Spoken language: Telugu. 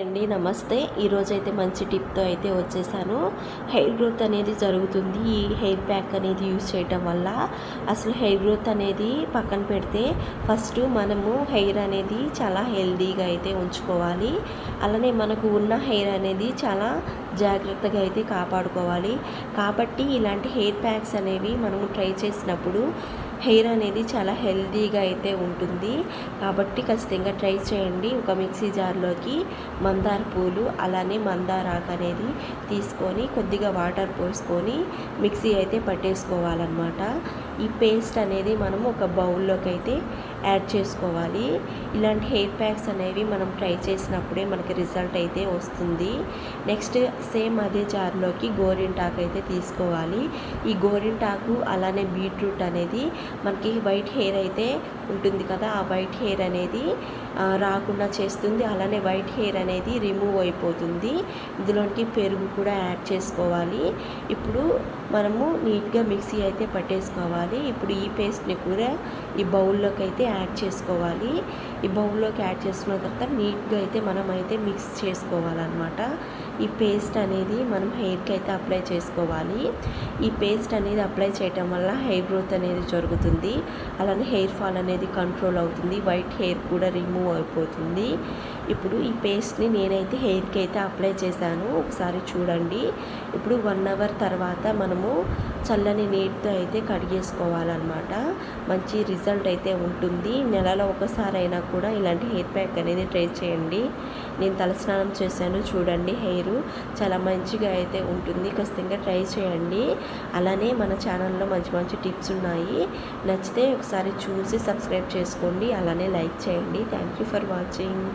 అండి నమస్తే. ఈరోజైతే మంచి టిప్తో అయితే వచ్చేసాను. హెయిర్ గ్రోత్ అనేది జరుగుతుంది ఈ హెయిర్ ప్యాక్ అనేది యూజ్ చేయటం వల్ల. అసలు హెయిర్ గ్రోత్ అనేది పక్కన పెడితే ఫస్ట్ మనము హెయిర్ అనేది చాలా హెల్దీగా అయితే ఉంచుకోవాలి. అలానే మనకు ఉన్న హెయిర్ అనేది చాలా జాగ్రత్తగా అయితే కాపాడుకోవాలి. కాబట్టి ఇలాంటి హెయిర్ ప్యాక్స్ అనేవి మనము ట్రై చేసినప్పుడు హెయిర్ అనేది చాలా హెల్దీగా అయితే ఉంటుంది. కాబట్టి ఖచ్చితంగా ట్రై చేయండి. ఒక మిక్సీ జార్లోకి మందార పూలు అలానే మందార ఆకు అనేది తీసుకొని కొద్దిగా వాటర్ పోసుకొని మిక్సీ అయితే పట్టేసుకోవాలన్నమాట. ఈ పేస్ట్ అనేది మనం ఒక బౌల్లోకి అయితే యాడ్ చేసుకోవాలి. ఇలాంటి హెయిర్ ప్యాక్స్ అనేవి మనం ట్రై చేసినప్పుడే మనకి రిజల్ట్ అయితే వస్తుంది. నెక్స్ట్ సేమ్ అదే జార్లోకి గోరింటాకు అయితే తీసుకోవాలి. ఈ గోరింటాకు అలానే బీట్రూట్ అనేది మనకి వైట్ హెయిర్ అయితే ఉంటుంది కదా, ఆ వైట్ హెయిర్ అనేది రాకుండా చేస్తుంది. అలానే వైట్ హెయిర్ అనేది రిమూవ్ అయిపోతుంది. ఇందులోకి పెరుగు కూడా యాడ్ చేసుకోవాలి. ఇప్పుడు మనము నీట్గా మిక్సీ అయితే పట్టేసుకోవాలి. ఇప్పుడు ఈ పేస్ట్ని కూడా ఈ బౌల్లోకి అయితే యాడ్ చేసుకోవాలి. ఈ బౌల్లోకి యాడ్ చేసుకున్న తర్వాత నీట్గా అయితే మనం అయితే మిక్స్ చేసుకోవాలన్నమాట. ఈ పేస్ట్ అనేది మనం హెయిర్కి అయితే అప్లై చేసుకోవాలి. ఈ పేస్ట్ అనేది అప్లై చేయటం వల్ల హెయిర్ గ్రోత్ అనేది జరుగుతుంది. అలానే హెయిర్ ఫాల్ అనేది కంట్రోల్ అవుతుంది. వైట్ హెయిర్ కూడా రిమూవ్ అయిపోతుంది. ఇప్పుడు ఈ పేస్ట్ని నేనైతే హెయిర్కి అయితే అప్లై చేశాను. ఒకసారి చూడండి. ఇప్పుడు 1 అవర్ తర్వాత మనము చల్లని నీటితో అయితే కడిగేసుకోవాలన్నమాట. మంచి రిజల్ట్ అయితే ఉంటుంది. నెలలో ఒకసారి అయినా కూడా ఇలాంటి హెయిర్ ప్యాక్ అనేది ట్రై చేయండి. నేను తలస్నానం చేశాను చూడండి. హెయిర్ చాలా మంచిగా అయితే ఉంటుంది. ఖచ్చితంగా ట్రై చేయండి. అలానే మన ఛానల్లో మంచి మంచి టిప్స్ ఉన్నాయి. నచ్చితే ఒకసారి చూసి సబ్స్క్రైబ్ చేసుకోండి. అలానే లైక్ చేయండి. Thank you for watching.